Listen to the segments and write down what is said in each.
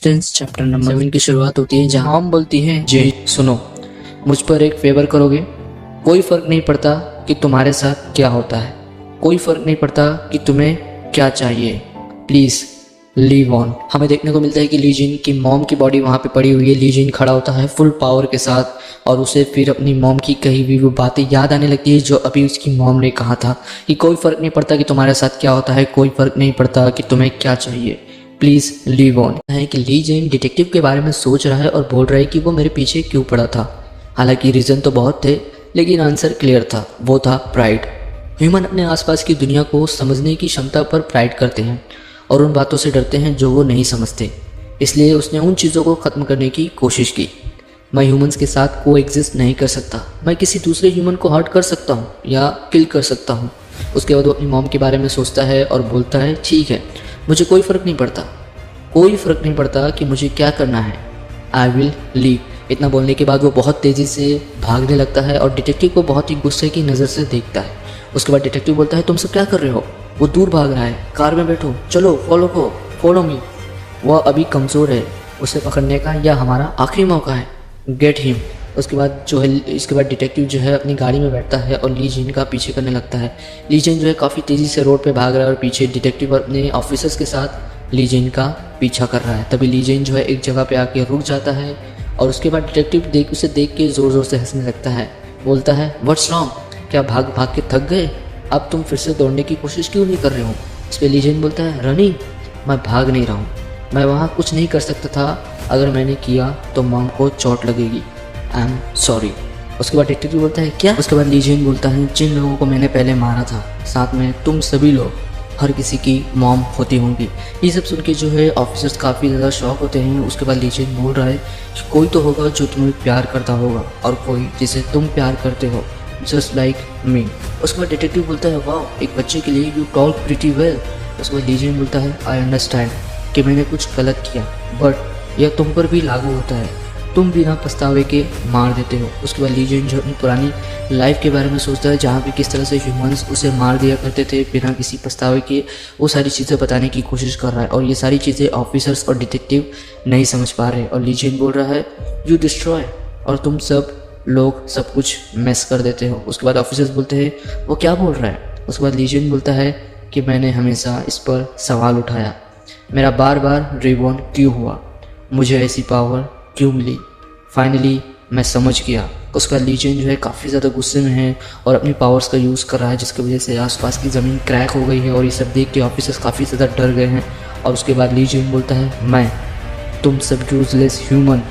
Existence chapter number 7 की शुरुआत होती है जहाँ मॉम बोलती है, जी सुनो, मुझ पर एक फेवर करोगे? कोई फ़र्क नहीं पड़ता कि तुम्हारे साथ क्या होता है, कोई फ़र्क नहीं पड़ता कि तुम्हें क्या चाहिए, प्लीज़ लीव ऑन। हमें देखने को मिलता है कि ली जिन की मॉम की बॉडी वहाँ पे पड़ी हुई है। ली जिन खड़ा होता है फुल पावर के साथ और उसे फिर अपनी मॉम की कही हुई वो बातें याद आने लगती है जो अभी उसकी मॉम ने कहा था कि कोई फ़र्क नहीं पड़ता कि तुम्हारे साथ क्या होता है, कोई फ़र्क नहीं पड़ता कि तुम्हें क्या चाहिए, प्लीज़ लीव ऑन। है कि ली जिन डिटेक्टिव के बारे में सोच रहा है और बोल रहा है कि वो मेरे पीछे क्यों पड़ा था। हालांकि रीज़न तो बहुत थे लेकिन आंसर क्लियर था, वो था प्राइड। ह्यूमन अपने आसपास की दुनिया को समझने की क्षमता पर प्राइड करते हैं और उन बातों से डरते हैं जो वो नहीं समझते। इसलिए उसने उन चीज़ों को ख़त्म करने की कोशिश की। मैं ह्यूमंस के साथ को एग्जिस्ट नहीं कर सकता। मैं किसी दूसरे ह्यूमन को हर्ट कर सकता हूँ या किल कर सकता हूँ। उसके बाद वो अपनी मॉम के बारे में सोचता है और बोलता है, ठीक है, मुझे कोई फ़र्क नहीं पड़ता, कोई फ़र्क नहीं पड़ता कि मुझे क्या करना है, आई विल लीव। इतना बोलने के बाद वो बहुत तेज़ी से भागने लगता है और डिटेक्टिव को बहुत ही गुस्से की नज़र से देखता है। उसके बाद डिटेक्टिव बोलता है, तुम सब क्या कर रहे हो? वो दूर भाग रहा है, कार में बैठो, चलो फॉलो मी। वह अभी कमज़ोर है, उसे पकड़ने का यह हमारा आखिरी मौका है, गेट हिम। उसके बाद जो है इसके बाद डिटेक्टिव जो है अपनी गाड़ी में बैठता है और ली जिन का पीछे करने लगता है। ली जिन जो है काफ़ी तेज़ी से रोड पे भाग रहा है और पीछे डिटेक्टिव अपने ऑफिसर्स के साथ ली जिन का पीछा कर रहा है। तभी ली जिन जो है एक जगह पे आके रुक जाता है और उसके बाद डिटेक्टिव उसे देख के ज़ोर ज़ोर से हंसने लगता है। बोलता है, व्हाट्स रॉन्ग, क्या भाग भाग के थक गए? अब तुम फिर से दौड़ने की कोशिश क्यों नहीं कर रहे हो? इस पर ली जिन बोलता है, रनिंग, मैं भाग नहीं रहा हूँ, मैं वहाँ कुछ नहीं कर सकता था, अगर मैंने किया तो मॉम को चोट लगेगी, आई एम सॉरी। उसके बाद डिटेक्टिव बोलता है, क्या? उसके बाद ली जिन बोलता है, जिन लोगों को मैंने पहले मारा था, साथ में तुम सभी लोग, हर किसी की मॉम होती होंगी। ये सब सुन के जो है ऑफिसर्स काफ़ी ज़्यादा शॉक होते हैं। उसके बाद ली जिन बोल रहा है, कोई तो होगा जो तुम्हें प्यार करता होगा और कोई जिसे तुम प्यार करते हो, जस्ट लाइक मी। उसके बाद डिटेक्टिव बोलता है, वाह, एक बच्चे के लिए यू टॉक प्रीटी वेल। उसके बाद ली जिन बोलता है, आई अंडरस्टैंड कि मैंने कुछ गलत किया, बट यह तुम पर भी लागू होता है, तुम बिना पछतावे के मार देते हो। उसके बाद ली जिन जो अपनी पुरानी लाइफ के बारे में सोचता है जहाँ पे किस तरह से ह्यूमंस उसे मार दिया करते थे बिना किसी पछतावे के। वो सारी चीज़ें बताने की कोशिश कर रहा है और ये सारी चीज़ें ऑफिसर्स और डिटेक्टिव नहीं समझ पा रहे। और ली जिन बोल रहा है, यू डिस्ट्रॉय, और तुम सब लोग सब कुछ मेस कर देते हो। उसके बाद ऑफिसर्स बोलते हैं, वो क्या बोल रहा है? उसके बाद ली जिन बोलता है कि मैंने हमेशा इस पर सवाल उठाया, मेरा बार बार रिबॉर्न क्यों हुआ, मुझे ऐसी पावर क्यों मिली, फाइनली मैं समझ गया। उसका ली जिन जो है काफ़ी ज़्यादा गुस्से में है और अपनी पावर्स का यूज़ कर रहा है, जिसकी वजह से आसपास की ज़मीन क्रैक हो गई है और ये सब देख के ऑफिसर्स काफ़ी ज़्यादा डर गए हैं। और उसके बाद ली जिन बोलता है, मैं, तुम सब यूजलेस ह्यूमन,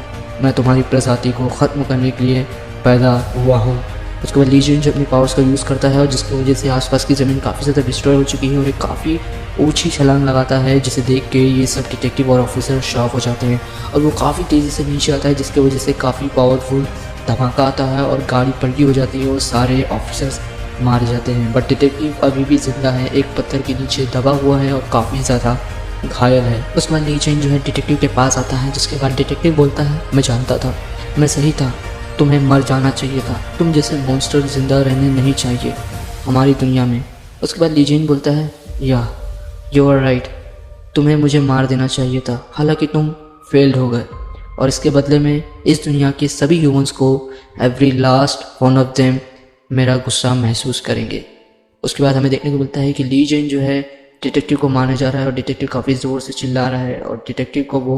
मैं तुम्हारी प्रजाति को ख़त्म करने के लिए पैदा हुआ हूँ। उसके बाद ली जिन जो अपनी पावर्स का यूज़ करता है और जिसकी वजह से आसपास की ज़मीन काफ़ी ज़्यादा डिस्ट्रॉय हो चुकी है और एक काफ़ी ऊंची छलांग लगाता है, जिसे देख के ये सब डिटेक्टिव और ऑफिसर शॉक हो जाते हैं और वो काफ़ी तेज़ी से नीचे आता है, जिसकी वजह से काफ़ी पावरफुल धमाका आता है और गाड़ी पलटी हो जाती है और सारे ऑफिसर्स मारे जाते हैं। बट डिटेक्टिव अभी भी जिंदा है, एक पत्थर के नीचे दबा हुआ है और काफ़ी ज़्यादा घायल है। उसके बाद ली जिन जो है डिटेक्टिव के पास आता है, जिसके बाद डिटेक्टिव बोलता है, मैं जानता था, मैं सही था, तुम्हें मर जाना चाहिए था, तुम जैसे मॉन्स्टर जिंदा रहने नहीं चाहिए हमारी दुनिया में। उसके बाद ली जिन बोलता है, या यू आर राइट, तुम्हें मुझे मार देना चाहिए था, हालांकि तुम फेल्ड हो गए और इसके बदले में इस दुनिया के सभी ह्यूमंस को, every last one of them, मेरा गुस्सा महसूस करेंगे। उसके बाद हमें देखने को मिलता है कि ली जिन जो है डिटेक्टिव को मारने जा रहा है और डिटेक्टिव काफ़ी ज़ोर से चिल्ला रहा है और डिटेक्टिव को वो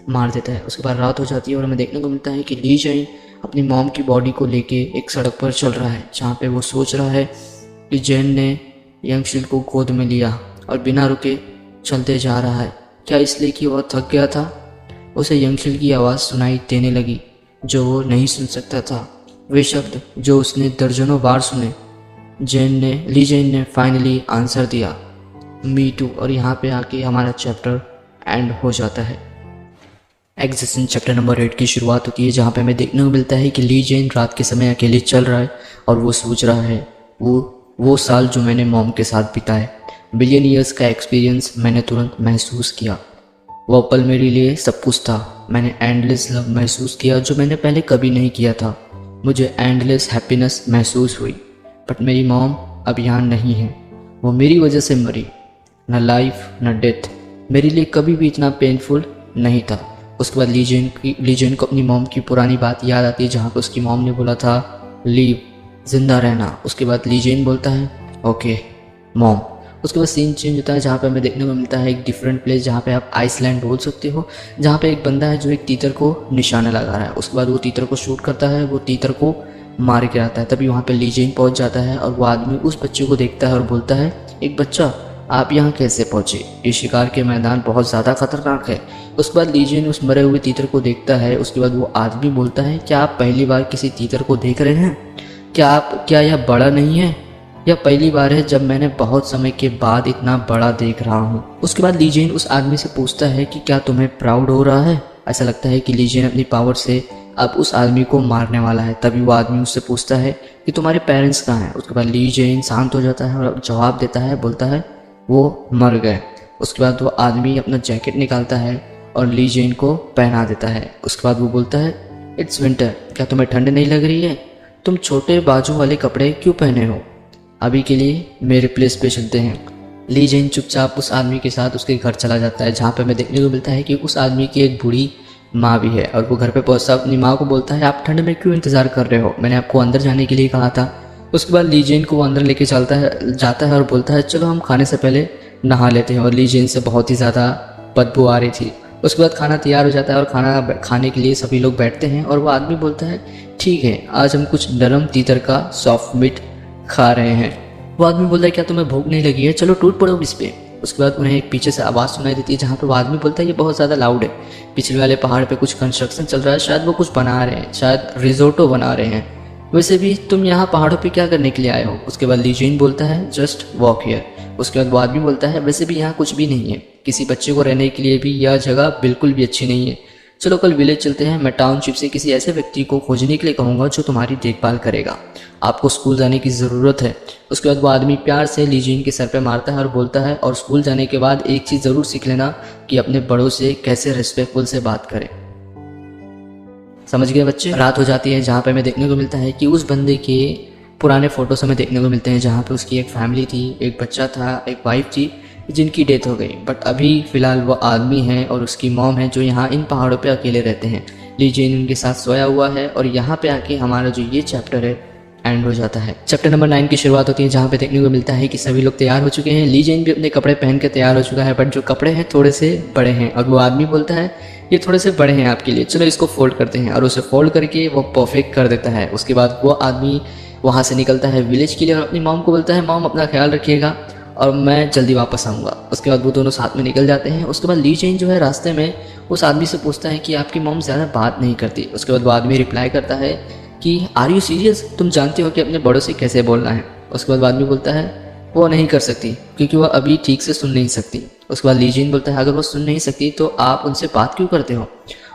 मार देता है। उसके बाद रात हो जाती है और हमें देखने को मिलता है कि ली जिन अपनी मॉम की बॉडी को लेके एक सड़क पर चल रहा है, जहाँ पे वो सोच रहा है कि जैन ने यंगशिल को गोद में लिया और बिना रुके चलते जा रहा है। क्या इसलिए कि वह थक गया था? उसे यंगशिल की आवाज़ सुनाई देने लगी जो वो नहीं सुन सकता था, वे शब्द जो उसने दर्जनों बार सुने। ली जिन ने फाइनली आंसर दिया, मी टू। और यहाँ पे आके हमारा चैप्टर एंड हो जाता है। एग्जिस्टेंस चैप्टर नंबर 8 की शुरुआत होती है, जहाँ पे हमें देखने को मिलता है कि ली जिन रात के समय अकेले चल रहा है और वो सोच रहा है, वो साल जो मैंने मॉम के साथ बिताए, बिलियन ईयर्स का एक्सपीरियंस मैंने तुरंत महसूस किया। वह पल मेरे लिए सब कुछ था। मैंने एंडलेस लव महसूस किया जो मैंने पहले कभी नहीं किया था। मुझे एंडलेस हैप्पीनेस महसूस हुई। बट मेरी मॉम अब यहाँ नहीं है, वो मेरी वजह से मरी। न लाइफ न डेथ मेरे लिए कभी भी इतना पेनफुल नहीं था। उसके बाद लीजेन को अपनी मॉम की पुरानी बात याद आती है जहाँ पे उसकी मॉम ने बोला था लीव, जिंदा रहना। उसके बाद लीजेन बोलता है ओके मॉम। उसके बाद सीन चेंज होता है जहाँ पे हमें देखने को मिलता है एक डिफरेंट प्लेस जहाँ पे आप आइसलैंड बोल सकते हो, जहाँ पे एक बंदा है जो एक तीतर को निशाना लगा रहा है। उसके बाद वो तीतर को शूट करता है, वो तीतर को मार के आता है। तभी वहाँ पे लीजेन पहुँच जाता है और वो आदमी उस बच्चे को देखता है और बोलता है एक बच्चा आप यहाँ कैसे पहुँचे, ये शिकार के मैदान बहुत ज़्यादा खतरनाक है। उसके बाद लीजेन उस मरे हुए तीतर को देखता है। उसके बाद वो आदमी बोलता है क्या आप पहली बार किसी तीतर को देख रहे हैं, क्या यह बड़ा नहीं है, यह पहली बार है जब मैंने बहुत समय के बाद इतना बड़ा देख रहा हूँ। उसके बाद लीजेन उस आदमी से पूछता है कि क्या तुम्हें प्राउड हो रहा है। ऐसा लगता है कि लीजेन अपनी पावर से अब उस आदमी को मारने वाला है। तभी वो आदमी उससे पूछता है कि तुम्हारे पेरेंट्स कहाँ हैं। उसके बाद लीजेन शांत हो जाता है और जवाब देता है, बोलता है वो मर गए। उसके बाद वो आदमी अपना जैकेट निकालता है और लीजेन को पहना देता है। उसके बाद वो बोलता है इट्स विंटर, क्या तुम्हें ठंड नहीं लग रही है, तुम छोटे बाजू वाले कपड़े क्यों पहने हो, अभी के लिए मेरे प्लेस पे चलते हैं। लीजेन चुपचाप उस आदमी के साथ उसके घर चला जाता है जहाँ पे हमें देखने को मिलता है कि उस आदमी की एक बूढ़ी माँ भी है। और वो घर पे पहुँचता अपनी माँ को बोलता है आप ठंड में क्यों इंतज़ार कर रहे हो, मैंने आपको अंदर जाने के लिए कहा था। उसके बाद लीजेन को वो अंदर लेके जाता है और बोलता है चलो हम खाने से पहले नहा लेते हैं। और लीजेन से बहुत ही ज़्यादा बदबू आ रही थी। उसके बाद खाना तैयार हो जाता है और खाना खाने के लिए सभी लोग बैठते हैं और वो आदमी बोलता है ठीक है आज हम कुछ नरम तीतर का सॉफ्ट मीट खा रहे हैं। वो आदमी बोलता है क्या तुम्हें भूख नहीं लगी है, चलो टूट पड़ो इस पे। उसके बाद उन्हें एक पीछे से आवाज़ सुनाई देती है जहाँ पे वो आदमी बोलता है ये बहुत ज़्यादा लाउड है, पिछले वाले पहाड़ पे कुछ कंस्ट्रक्शन चल रहा है, शायद वो कुछ बना रहे हैं, शायद रिजोर्टो बना रहे हैं, वैसे भी तुम यहाँ पहाड़ों पे क्या करने के लिए आए हो। उसके बाद लीजेन बोलता है जस्ट वॉक हियर। उसके बाद वो आदमी बोलता है वैसे भी यहाँ कुछ भी नहीं है, किसी बच्चे को रहने के लिए भी यह जगह बिल्कुल भी अच्छी नहीं है, चलो कल विलेज चलते हैं, मैं टाउनशिप से किसी ऐसे व्यक्ति को खोजने के लिए कहूँगा जो तुम्हारी देखभाल करेगा, आपको स्कूल जाने की ज़रूरत है। उसके बाद वो आदमी प्यार से लीजेन के सर पे मारता है और बोलता है और स्कूल जाने के बाद एक चीज़ ज़रूर सीख लेना कि अपने बड़ों से कैसे रिस्पेक्टफुल से बात करें। समझ गए बच्चे। रात हो जाती है जहाँ पे हमें देखने को मिलता है कि उस बंदे के पुराने फ़ोटोज़ हमें देखने को मिलते हैं जहाँ पे उसकी एक फैमिली थी, एक बच्चा था, एक वाइफ थी जिनकी डेथ हो गई। बट अभी फ़िलहाल वो आदमी है और उसकी मॉम है जो यहाँ इन पहाड़ों पे अकेले रहते हैं। लीजेन उनके साथ सोया हुआ है और यहाँ पे आके हमारा जो ये चैप्टर है एंड हो जाता है। चैप्टर नंबर 9 की शुरुआत होती है जहाँ पे देखने को मिलता है कि सभी लोग तैयार हो चुके हैं, लीजेन भी अपने कपड़े पहन के तैयार हो चुका है, बट जो कपड़े हैं थोड़े से बड़े हैं और वो आदमी बोलता है ये थोड़े से बड़े हैं आपके लिए, चलो इसको फोल्ड करते हैं, और उसे फोल्ड करके वो परफेक्ट कर देता है। उसके बाद वो आदमी वहाँ से निकलता है विलेज के लिए और अपनी मॉम को बोलता है मॉम अपना ख्याल रखिएगा और मैं जल्दी वापस आऊँगा। उसके बाद वो दोनों साथ में निकल जाते हैं। उसके बाद लीजेन जो है रास्ते में उस आदमी से पूछता है कि आपकी मॉम ज़्यादा बात नहीं करती। उसके बाद वो आदमी रिप्लाई करता है कि आर यू सीरियस, तुम जानते हो कि अपने बड़ों से कैसे बोलना है। उसके बाद आदमी बोलता है वो नहीं कर सकती क्योंकि वो अभी ठीक से सुन नहीं सकती। उसके बाद लीजेन बोलता है अगर वो सुन नहीं सकती तो आप उनसे बात क्यों करते हो।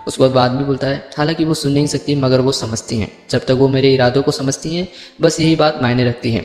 उसके बाद आदमी बोलता है हालांकि वो सुन नहीं सकती मगर वो समझती हैं, जब तक वो मेरे इरादों को समझती हैं बस यही बात मायने रखती है।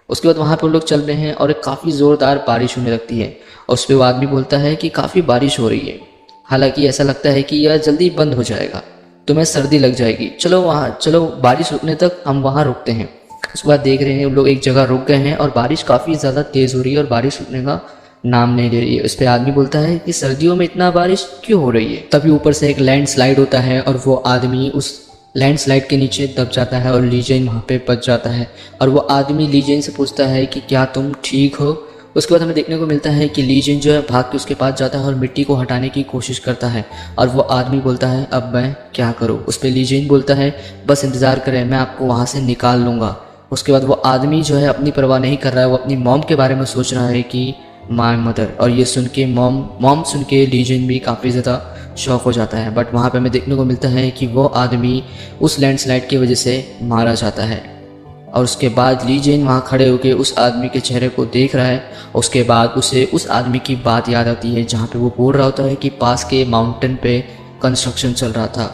उसके बाद वहाँ पर लोग चल रहे हैं और एक काफ़ी ज़ोरदार बारिश होने लगती है और उस पर वो आदमी बोलता है कि काफ़ी बारिश हो रही है, हालांकि ऐसा लगता है कि यह जल्दी बंद हो जाएगा, तुम्हें सर्दी लग जाएगी, चलो बारिश रुकने तक हम वहाँ रुकते हैं। उसके बाद देख रहे हैं लोग एक जगह रुक गए हैं और बारिश काफ़ी ज़्यादा तेज़ हो रही है और बारिश रुकने का नाम नहीं ले रही है। उस पर आदमी बोलता है कि सर्दियों में इतना बारिश क्यों हो रही है। तभी ऊपर से एक लैंडस्लाइड होता है और वो आदमी उस लैंडस्लाइड के नीचे दब जाता है और लीजेन वहाँ पे बच जाता है। और वो आदमी लीजेन से पूछता है कि क्या तुम ठीक हो। उसके बाद हमें देखने को मिलता है कि लीजेन जो है भाग के उसके पास जाता है और मिट्टी को हटाने की कोशिश करता है और वो आदमी बोलता है अब मैं क्या करूँ। उस पर लीजेन बोलता है बस इंतज़ार करें, मैं आपको वहाँ से निकाल लूँगा। उसके बाद वो आदमी जो है अपनी परवाह नहीं कर रहा है, वो अपनी मॉम के बारे में सोच रहा है कि माय मदर, और ये सुन के मॉम सुन के लीजेन भी काफ़ी ज़्यादा शॉक हो जाता है। बट वहाँ पे हमें देखने को मिलता है कि वो आदमी उस लैंडस्लाइड की वजह से मारा जाता है। और उसके बाद लीजेन वहाँ खड़े होकर उस आदमी के चेहरे को देख रहा है। उसके बाद उसे उस आदमी की बात याद आती है जहाँ पे वो बोल रहा होता है कि पास के माउंटेन पे कंस्ट्रक्शन चल रहा था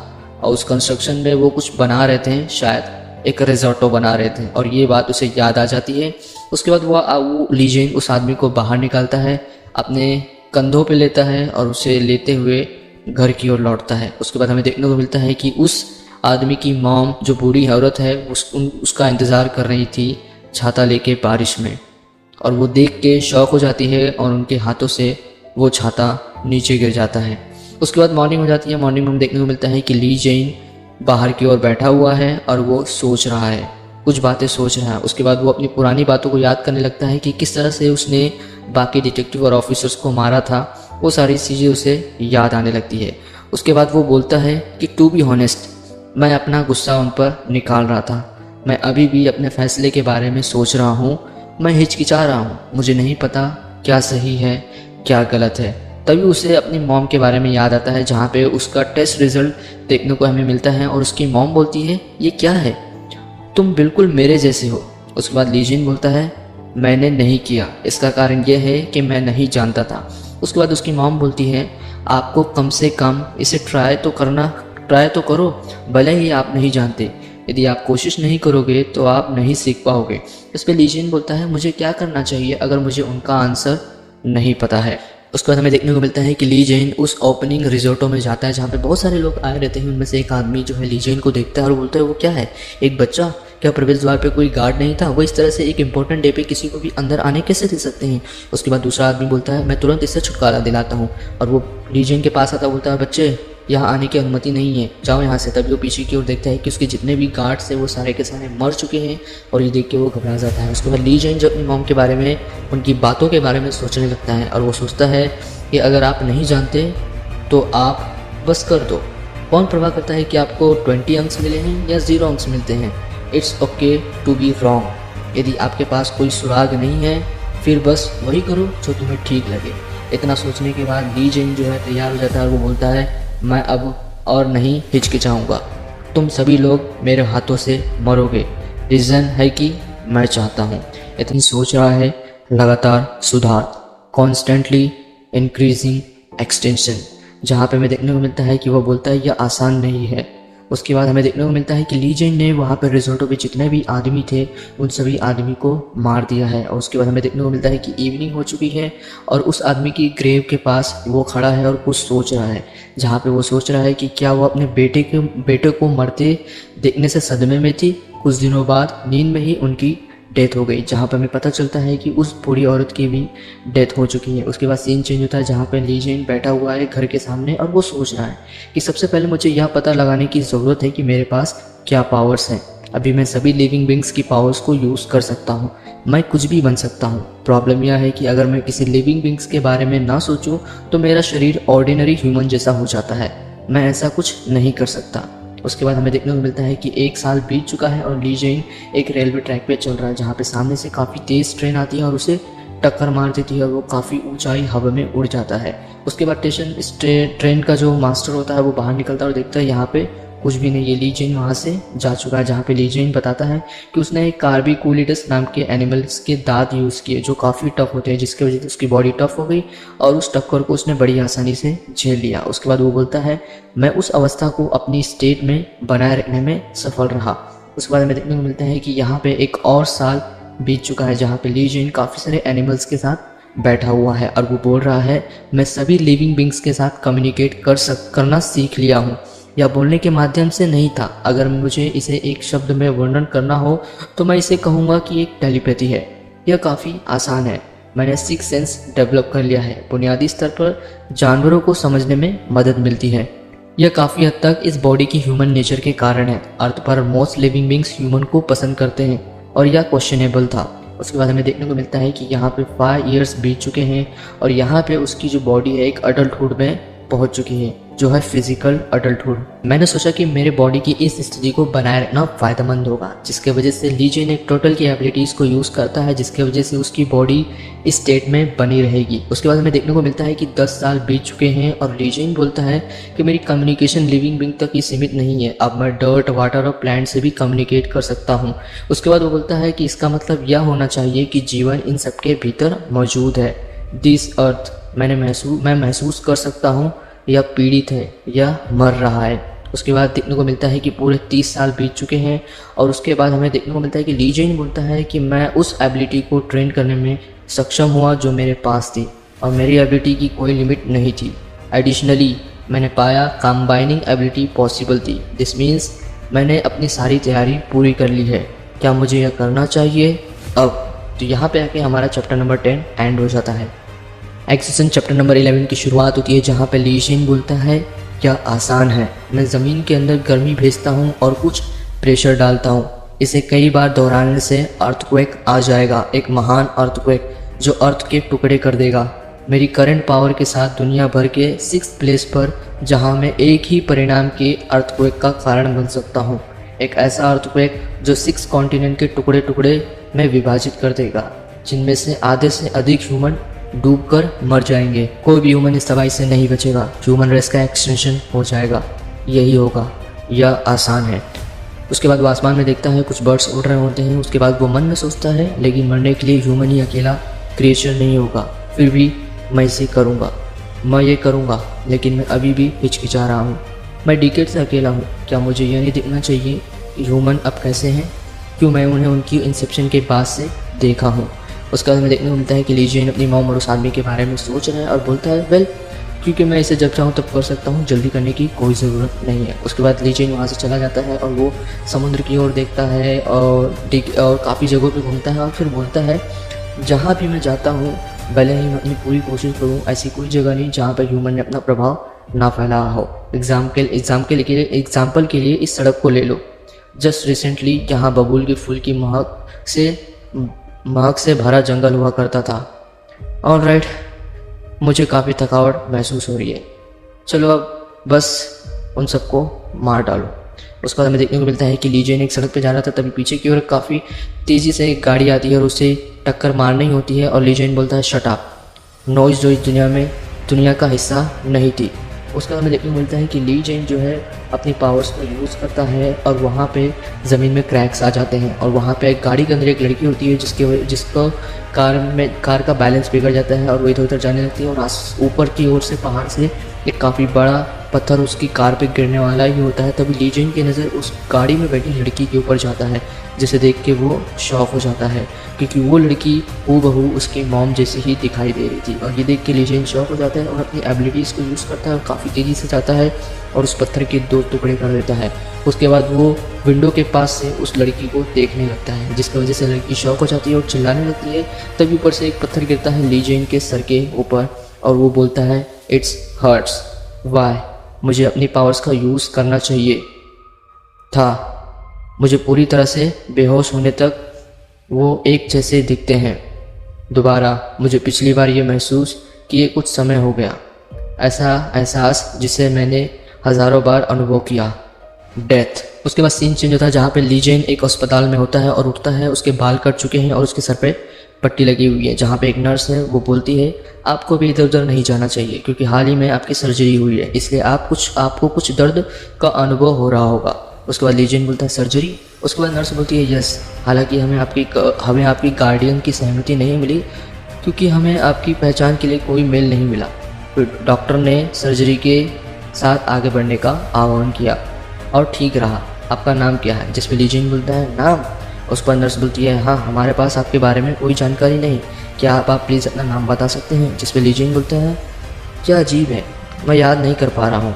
और उस कंस्ट्रक्शन में वो कुछ बना रहे थे, शायद एक रिजॉर्टो बना रहे थे, और ये बात उसे याद आ जाती है। उसके बाद वो लीजेन उस आदमी को बाहर निकालता है, अपने कंधों पे लेता है और उसे लेते हुए घर की ओर लौटता है। उसके बाद हमें देखने को मिलता है कि उस आदमी की मॉम जो बूढ़ी औरत है उसका इंतज़ार कर रही थी छाता लेके बारिश में, और वो देख के शॉक हो जाती है और उनके हाथों से वो छाता नीचे गिर जाता है। उसके बाद मॉर्निंग हो जाती है। मॉर्निंग में देखने को मिलता है कि ली जेन बाहर की ओर बैठा हुआ है और वो सोच रहा है, कुछ बातें सोच रहा है। उसके बाद वो अपनी पुरानी बातों को याद करने लगता है कि किस तरह से उसने बाकी डिटेक्टिव और ऑफिसर्स को मारा था। वो सारी चीज़ें उसे याद आने लगती है। उसके बाद वो बोलता है कि टू बी हॉनेस्ट, मैं अपना गुस्सा उन पर निकाल रहा था। मैं अभी भी अपने फैसले के बारे में सोच रहा हूँ। मैं हिचकिचा रहा हूँ, मुझे नहीं पता क्या सही है क्या गलत है। तभी उसे अपनी मॉम के बारे में याद आता है, जहाँ पे उसका टेस्ट रिजल्ट देखने को हमें मिलता है और उसकी मॉम बोलती है ये क्या है, तुम बिल्कुल मेरे जैसे हो। उसके बाद ली जेन बोलता है मैंने नहीं किया, इसका कारण यह है कि मैं नहीं जानता था। उसके बाद उसकी मॉम बोलती है आपको कम से कम इसे ट्राई तो करो, भले ही आप नहीं जानते। यदि आप कोशिश नहीं करोगे तो आप नहीं सीख पाओगे। इस पर ली जेन बोलता है मुझे क्या करना चाहिए अगर मुझे उनका आंसर नहीं पता है। उसके बाद हमें देखने को मिलता है कि ली जेन उस ओपनिंग रिजोर्टो में जाता है जहाँ पे बहुत सारे लोग आए रहते हैं। उनमें से एक आदमी जो है ली जेन को देखता है और बोलता है वो क्या है, एक बच्चा, क्या प्रवेश द्वार पे कोई गार्ड नहीं था? वो इस तरह से एक इंपॉर्टेंट डे पे किसी को भी अंदर आने कैसे दे सकते हैं? उसके बाद दूसरा आदमी बोलता है मैं तुरंत इससे छुटकारा दिलाता हूँ। और वो ली जेन के पास आता बोलता है बच्चे यहाँ आने की अनुमति नहीं है, जाओ यहाँ से। तभी वो पीछे की ओर देखता है कि उसके जितने भी गार्ड्स हैं वो सारे के सारे मर चुके हैं और ये देख के वो घबरा जाता है। उसके बाद ली जेन जो अपनी मॉम के बारे में, उनकी बातों के बारे में सोचने लगता है और वो सोचता है कि अगर आप नहीं जानते तो आप बस कर दो। कौन परवाह करता है कि आपको 20 अंक मिले हैं या 0 अंक मिलते हैं। It's okay to be wrong. यदि आपके पास कोई सुराग नहीं है फिर बस वही करो जो तुम्हें ठीक लगे। इतना सोचने के बाद ली जेन जो है तैयार हो जाता है और वो बोलता है मैं अब और नहीं हिचकिचाऊंगा, तुम सभी लोग मेरे हाथों से मरोगे। रीज़न है कि मैं चाहता हूँ। इतनी सोच रहा है, लगातार सुधार, कॉन्स्टेंटली इंक्रीजिंग एक्सटेंशन, जहाँ पे हमें देखने को मिलता है कि वो बोलता है यह आसान नहीं है। उसके बाद हमें देखने को मिलता है कि ली जेन ने वहाँ पर रिजोर्टो पे जितने भी आदमी थे उन सभी आदमी को मार दिया है। और उसके बाद हमें देखने को मिलता है कि इवनिंग हो चुकी है और उस आदमी की ग्रेव के पास वो खड़ा है और कुछ सोच रहा है, जहाँ पे वो सोच रहा है कि क्या वो अपने बेटे को मरते देखने से सदमे में थी। कुछ दिनों बाद नींद में ही उनकी डेथ हो गई, जहाँ पर हमें पता चलता है कि उस बूढ़ी औरत की भी डेथ हो चुकी है। उसके बाद सीन चेंज होता है जहाँ पर ली जेन बैठा हुआ है घर के सामने और वो सोच रहा है कि सबसे पहले मुझे यह पता लगाने की ज़रूरत है कि मेरे पास क्या पावर्स हैं। अभी मैं सभी लिविंग बींग्स की पावर्स को यूज़ कर सकता हूँ, मैं कुछ भी बन सकता हूँ। प्रॉब्लम यह है कि अगर मैं किसी लिविंग बींग्स के बारे में ना सोचूं तो मेरा शरीर ऑर्डिनरी ह्यूमन जैसा हो जाता है, मैं ऐसा कुछ नहीं कर सकता। उसके बाद हमें देखने को मिलता है कि 1 साल बीत चुका है और ली जेन एक रेलवे ट्रैक पे चल रहा है, जहाँ पे सामने से काफ़ी तेज़ ट्रेन आती है और उसे टक्कर मार देती है और वो काफ़ी ऊंचाई हवा में उड़ जाता है। उसके बाद ट्रेन का जो मास्टर होता है वो बाहर निकलता है और देखता है यहाँ पे कुछ भी नहीं। ये ली जेन वहाँ से जा चुका है, जहाँ पे ली जेन बताता है कि उसने एक कार्बिकुलिडस नाम के एनिमल्स के दांत यूज़ किए जो काफ़ी टफ होते हैं, जिसकी वजह से उसकी बॉडी टफ हो गई और उस टक्कर को उसने बड़ी आसानी से झेल लिया। उसके बाद वो बोलता है मैं उस अवस्था को अपनी स्टेट में बनाए रखने में सफल रहा। उसके बाद हमें देखने को मिलता है कि यहाँ पे एक और साल बीत चुका है, जहाँ पे ली जेन काफ़ी सारे एनिमल्स के साथ बैठा हुआ है और वो बोल रहा है मैं सभी लिविंग बींग्स के साथ कम्युनिकेट करना सीख लिया हूँ। या बोलने के माध्यम से नहीं था, अगर मुझे इसे एक शब्द में वर्णन करना हो तो मैं इसे कहूँगा कि एक टेलीपैथी है। यह काफ़ी आसान है, मैंने 6 सेंस डेवलप कर लिया है। बुनियादी स्तर पर जानवरों को समझने में मदद मिलती है। यह काफ़ी हद तक इस बॉडी की ह्यूमन नेचर के कारण है। अर्थ पर मोस्ट लिविंग बींग्स ह्यूमन को पसंद करते हैं और यह क्वेश्चनेबल था। उसके बाद हमें देखने को मिलता है कि यहाँ पे 5 ईयर्स बीत चुके हैं और यहाँ पे उसकी जो बॉडी है एक अडल्टहुड में पहुँच चुकी है, जो है फिजिकल अडल्टहुड। मैंने सोचा कि मेरे बॉडी की इस स्थिति को बनाए रखना फ़ायदेमंद होगा, जिसके वजह से ली जेन एक टोटल की एबिलिटीज़ को यूज़ करता है, जिसके वजह से उसकी बॉडी इस स्टेट में बनी रहेगी। उसके बाद हमें देखने को मिलता है कि 10 साल बीत चुके हैं और ली जेन बोलता है कि मेरी कम्युनिकेशन लिविंग बींग तक ही सीमित नहीं है, अब मैं डर्ट, वाटर और प्लांट से भी कम्युनिकेट कर सकता हूँ। उसके बाद वो बोलता है कि इसका मतलब यह होना चाहिए कि जीवन इन सबके भीतर मौजूद है। दिस अर्थ मैं महसूस कर सकता हूँ या पीड़ित है या मर रहा है। उसके बाद देखने को मिलता है कि पूरे 30 साल बीत चुके हैं और उसके बाद हमें देखने को मिलता है कि ली जेन बोलता है कि मैं उस एबिलिटी को ट्रेन करने में सक्षम हुआ जो मेरे पास थी और मेरी एबिलिटी की कोई लिमिट नहीं थी। एडिशनली मैंने पाया कंबाइनिंग एबिलिटी पॉसिबल थी। दिस मीन्स मैंने अपनी सारी तैयारी पूरी कर ली है, क्या मुझे यह करना चाहिए अब? तो यहाँ पे आके हमारा चैप्टर नंबर 10 एंड हो जाता है। एक्सेशन चैप्टर नंबर 11 की शुरुआत होती है जहाँ पे ली जिन बोलता है क्या आसान है, मैं ज़मीन के अंदर गर्मी भेजता हूँ और कुछ प्रेशर डालता हूँ, इसे कई बार दोहराने से अर्थक्वेक आ जाएगा, एक महान अर्थक्वेक जो अर्थ के टुकड़े कर देगा। मेरी करंट पावर के साथ दुनिया भर के 6th प्लेस पर जहाँ मैं एक ही परिणाम के अर्थक्वेक का कारण बन सकता हूँ, एक ऐसा अर्थक्वेक जो 6 कॉन्टिनेंट के टुकड़े टुकड़े में विभाजित कर देगा, जिनमें से आधे से अधिक ह्यूमन डूबकर मर जाएंगे। कोई भी ह्यूमन इस तबाही से नहीं बचेगा, ह्यूमन रेस का एक्सटेंशन हो जाएगा, यही होगा, यह आसान है। उसके बाद वो आसमान में देखता है कुछ बर्ड्स उड़ रहे होते हैं। उसके बाद वो मन में सोचता है लेकिन मरने के लिए ह्यूमन ही अकेला क्रिएचर नहीं होगा, फिर भी मैं इसे करूँगा, मैं ये करूँगा, लेकिन मैं अभी भी हिचकिचा रहा हूँ। मैं डिकेड से अकेला हूँ, क्या मुझे यह नहीं देखना चाहिए कि ह्यूमन अब कैसे हैं, क्यों मैं उन्हें उनकी इंसेप्शन के बाद से देखा हूँ। उसके बाद में देखने को मिलता है कि ली जिन अपनी मॉम और उस आदमी के बारे में सोच रहा है और बोलता है वेल, क्योंकि मैं इसे जब चाहूँ तब कर सकता हूँ, जल्दी करने की कोई ज़रूरत नहीं है। उसके बाद ली जिन वहाँ से चला जाता है और वो समुद्र की ओर देखता है और काफ़ी जगहों पे घूमता है और फिर बोलता है जहाँ भी मैं जाता हूँ भले ही मैं अपनी पूरी कोशिश करूँ, ऐसी कोई जगह नहीं जहाँ पर ह्यूमन ने अपना प्रभाव ना फैला हो। एग्जाम्पल के लिए इस सड़क को ले लो। जस्ट रिसेंटली यहाँ बबूल के फूल की महक से भरा जंगल हुआ करता था। ऑलराइट, मुझे काफ़ी थकावट महसूस हो रही है, चलो अब बस उन सबको मार डालो। उसके बाद हमें देखने को मिलता है कि ली जिन एक सड़क पे जा रहा था, तभी पीछे की ओर काफ़ी तेज़ी से एक गाड़ी आती है और उसे टक्कर मारनी होती है और ली जिन बोलता है शट अप, नॉइज़ जो इस दुनिया का हिस्सा नहीं थी। उसके बाद हमें देखने को मिलता है कि ली जिन जो है अपनी पावर्स को यूज़ करता है और वहाँ पे ज़मीन में क्रैक्स आ जाते हैं और वहाँ पे एक गाड़ी के अंदर एक लड़की होती है जिसको कार का बैलेंस बिगड़ जाता है और वो इधर उधर जाने लगती है और ऊपर की ओर से पहाड़ से एक काफ़ी बड़ा पत्थर उसकी कार पे गिरने वाला ही होता है। तभी ली जिन की नज़र उस गाड़ी में बैठी लड़की के ऊपर जाता है, जिसे देख के वो शॉक हो जाता है क्योंकि वो लड़की हूबहू उसकी मॉम जैसी ही दिखाई दे रही थी। और ये देख के ली जिन शॉक हो जाता है और अपनी एबिलिटीज़ को यूज़ करता है और काफ़ी तेज़ी से जाता है और उस पत्थर के 2 टुकड़े कर देता है। उसके बाद वो विंडो के पास से उस लड़की को देखने लगता है, जिसकी वजह से लड़की शॉक हो जाती है और चिल्लाने लगती है। तभी ऊपर से एक पत्थर गिरता है ली जिन के सर के ऊपर और वो बोलता है इट्स हर्ट्स वाई, मुझे अपनी पावर्स का यूज़ करना चाहिए था। मुझे पूरी तरह से बेहोश होने तक वो एक जैसे दिखते हैं। दोबारा मुझे पिछली बार ये महसूस किए कुछ समय हो गया, ऐसा एहसास जिसे मैंने हज़ारों बार अनुभव किया, डेथ। उसके बाद सीन चेंज होता है जहाँ पे ली जिन एक अस्पताल में होता है और उठता है, उसके बाल कट चुके हैं और उसके सर पे पट्टी लगी हुई है। जहाँ पे एक नर्स है वो बोलती है आपको भी इधर उधर नहीं जाना चाहिए क्योंकि हाल ही में आपकी सर्जरी हुई है, इसलिए आपको कुछ दर्द का अनुभव हो रहा होगा। उसके बाद ली जिन बोलता है सर्जरी। उसके बाद नर्स बोलती है यस, हालांकि हमें आपकी गार्डियन की सहमति नहीं मिली क्योंकि हमें आपकी पहचान के लिए कोई मेल नहीं मिला। फिर डॉक्टर ने सर्जरी के साथ आगे बढ़ने का आह्वान किया और ठीक रहा। आपका नाम क्या है? जिस पे ली जिन बोलता है नाम। उस पर नर्स बोलती है हाँ, हमारे पास आपके बारे में कोई जानकारी नहीं, क्या आप प्लीज़ अपना नाम बता सकते हैं? जिस पे ली जिन बोलता है क्या अजीब है, मैं याद नहीं कर पा रहा हूँ।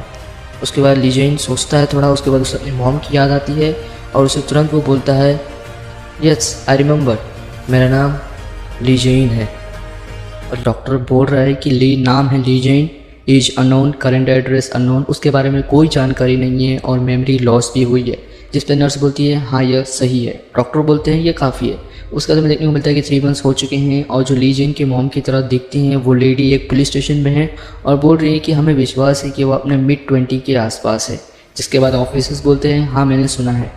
उसके बाद ली जिन सोचता है थोड़ा, उसके बाद उसे अपनी मॉम की याद आती है और उसे तुरंत वो बोलता है यस आई रिमेंबर, मेरा नाम ली जिन है। और डॉक्टर बोल रहा है कि नाम है Li Jin, age unknown, current address unknown, उसके बारे में कोई जानकारी नहीं है और मेमोरी लॉस भी हुई है। जिस पर नर्स बोलती है हाँ यह सही है। डॉक्टर बोलते हैं ये काफ़ी है। उसके बाद हमें देखने को मिलता है कि 3 मंथ्स हो चुके हैं और जो ली जिन की मॉम की तरह दिखती हैं वो लेडी एक पुलिस स्टेशन में है और बोल रही है कि हमें विश्वास है कि वो अपने मिड 20 के आसपास है। जिसके बाद ऑफिसर्स बोलते हैं हाँ मैंने सुना है,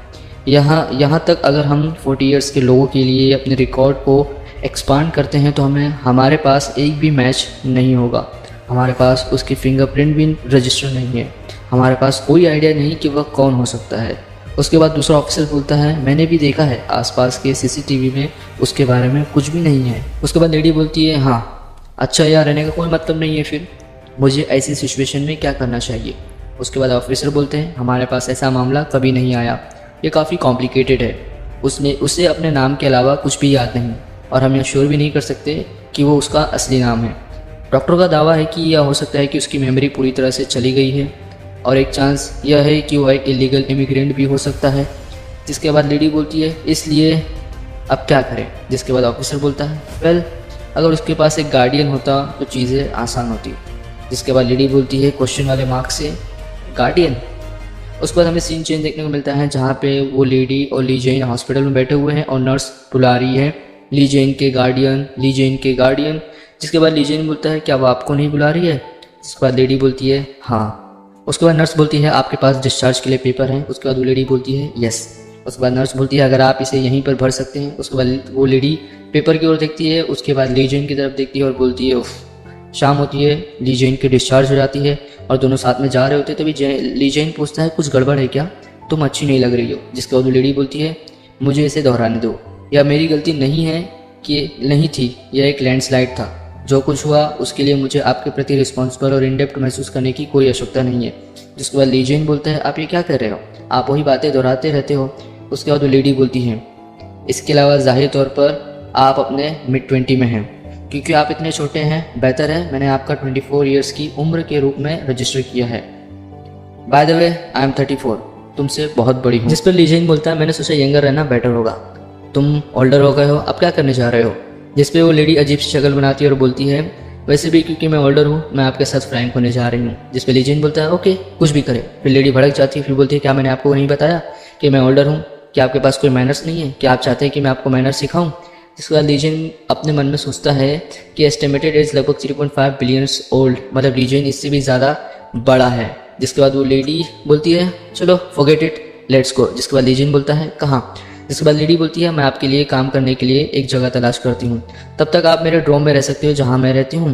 यहाँ तक अगर हम 40 ईयर्स के लोगों के लिए अपने रिकॉर्ड को एक्सपांड करते हैं तो हमारे पास एक भी मैच नहीं होगा, हमारे पास उसकी फिंगरप्रिंट भी रजिस्टर नहीं है, हमारे पास कोई आइडिया नहीं कि वह कौन हो सकता है। उसके बाद दूसरा ऑफिसर बोलता है मैंने भी देखा है आसपास के सीसीटीवी में उसके बारे में कुछ भी नहीं है। उसके बाद लेडी बोलती है हाँ अच्छा, यहाँ रहने का कोई मतलब नहीं है, फिर मुझे ऐसी सिचुएशन में क्या करना चाहिए? उसके बाद ऑफिसर बोलते हैं हमारे पास ऐसा मामला कभी नहीं आया, ये काफ़ी कॉम्प्लिकेटेड है, उसे अपने नाम के अलावा कुछ भी याद नहीं और हम यह श्योर भी नहीं कर सकते कि वो उसका असली नाम है। डॉक्टर का दावा है कि यह हो सकता है कि उसकी मेमोरी पूरी तरह से चली गई है और एक चांस यह है कि वह एक इलीगल इमिग्रेंट भी हो सकता है। जिसके बाद लेडी बोलती है इसलिए अब क्या करें? जिसके बाद ऑफिसर बोलता है वेल, अगर उसके पास एक गार्डियन होता तो चीज़ें आसान होती। जिसके बाद लेडी बोलती है क्वेश्चन वाले मार्क से, गार्डियन। उसके बाद हमें सीन चेंज देखने को मिलता है जहाँ पे वो लेडी और ली जेन हॉस्पिटल में बैठे हुए हैं और नर्स बुला रही है ली जेन के गार्डियन, ली जेन के गार्डियन। जिसके बाद ली जेन बोलता है क्या वो आपको नहीं बुला रही है? जिसके बाद लेडी बोलती है हाँ। उसके बाद नर्स बोलती है आपके पास डिस्चार्ज के लिए पेपर हैं? उसके बाद वो लेडी बोलती है यस। उसके बाद नर्स बोलती है अगर आप इसे यहीं पर भर सकते हैं। उसके बाद वो लेडी पेपर की ओर देखती है, उसके बाद ली जेन की तरफ देखती है और बोलती है उफ। शाम होती है, ली जेन की डिस्चार्ज हो जाती है और दोनों साथ में जा रहे होते हैं। तभी ली जेन पूछता है कुछ गड़बड़ है क्या, तुम अच्छी नहीं लग रही हो। जिसके बाद वो लेडी बोलती है मुझे इसे दोहराने दो, यह मेरी गलती नहीं है कि नहीं थी, यह एक लैंडस्लाइड था। जो कुछ हुआ उसके लिए मुझे आपके प्रति रिस्पॉन्सिबल और इनडेप्थ महसूस करने की कोई आवश्यकता नहीं है। जिसके बाद ली जेन बोलता है आप ये क्या कर रहे हो, आप वही बातें दोहराते रहते हो। उसके बाद वो लेडी बोलती है इसके अलावा जाहिर तौर पर आप अपने मिड 20 में हैं, क्योंकि आप इतने छोटे हैं बेहतर है मैंने आपका 24 ईयर्स की उम्र के रूप में रजिस्टर किया है। By the way I am 34, तुमसे बहुत बड़ी हूँ। जिस पर ली जेन बोलता है मैंने सोचा यंगर रहना बेटर होगा, तुम ओल्डर हो गए हो, अब क्या करने जा रहे हो। जिस पे वो लेडी अजीब सी शक्ल बनाती है और बोलती है वैसे भी क्योंकि मैं ओल्डर हूँ मैं आपके साथ फ्रैंक होने जा रही हूँ। जिस पे ली जेन बोलता है ओके कुछ भी करे। फिर लेडी भड़क जाती है, फिर बोलती है क्या मैंने आपको नहीं बताया कि मैं ओल्डर हूँ, क्या आपके पास कोई मैनर्स नहीं है, क्या आप चाहते हैं कि मैं आपको मैनर्स सिखाऊं। जिसके बाद ली जेन अपने मन में सोचता है कि एस्टिमेटेड एज लगभग 3.5 बिलियन ओल्ड, मतलब ली जेन इससे भी ज़्यादा बड़ा है। जिसके बाद वो लेडी बोलती है चलो फॉरगेट इट लेट्स गो। जिसके बाद ली जेन बोलता है कहाँ। जिसके बाद लेडी बोलती है मैं आपके लिए काम करने के लिए एक जगह तलाश करती हूँ, तब तक आप मेरे ड्रोम में रह सकते हो जहाँ मैं रहती हूँ,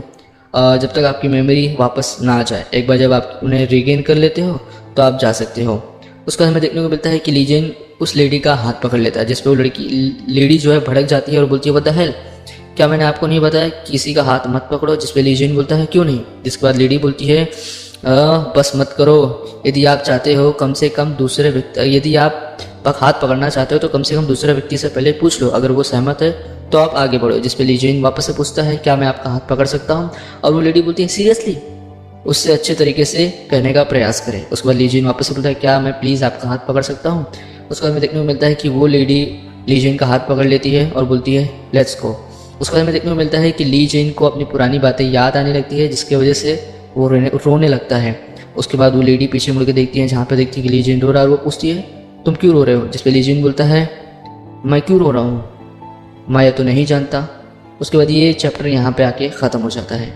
जब तक आपकी मेमोरी वापस ना आ जाए। एक बार जब आप उन्हें रीगेन कर लेते हो तो आप जा सकते हो। उसका हमें देखने को मिलता है कि ली जेन उस लेडी का हाथ पकड़ लेता है, जिस पे वो लेडी जो है भड़क जाती है और बोलती है व्हाट द हेल, क्या मैंने आपको नहीं बताया किसी का हाथ मत पकड़ो। जिस पे ली जेन बोलता है क्यों नहीं। जिसके बाद लेडी बोलती है बस मत करो, यदि आप चाहते हो कम से कम दूसरे व्यक्ति, यदि आप हाथ पकड़ना चाहते हो तो कम से कम दूसरे व्यक्ति से पहले पूछ लो, अगर वो सहमत है तो आप आगे बढ़ो। जिस पे ली जेन वापस से पूछता है क्या मैं आपका हाथ पकड़ सकता हूँ, और वो लेडी बोलती है सीरियसली, उससे अच्छे तरीके से कहने का प्रयास करें। उसके बाद ली जेन वापस से बोलता है क्या मैं प्लीज़ आपका हाथ पकड़ सकता हूँ। उसके बाद हमें देखने को मिलता है कि वो लेडी ली जेन का हाथ पकड़ लेती है और बोलती है लेट्स गो। उसके बाद हमें देखने को मिलता है कि ली जेन को अपनी पुरानी बातें याद आने लगती है, जिसकी वजह से वो रोने लगता है। उसके बाद वो लेडी पीछे मुड़ के देखती है, जहाँ पे देखती है कि ली जेन रो रहा है और वो पूछती है तुम क्यों रो रहे हो। जिस पे ली जेन बोलता है मैं क्यों रो रहा हूँ, मैं ये तो नहीं जानता। उसके बाद ये चैप्टर यहाँ पे आके ख़त्म हो जाता है।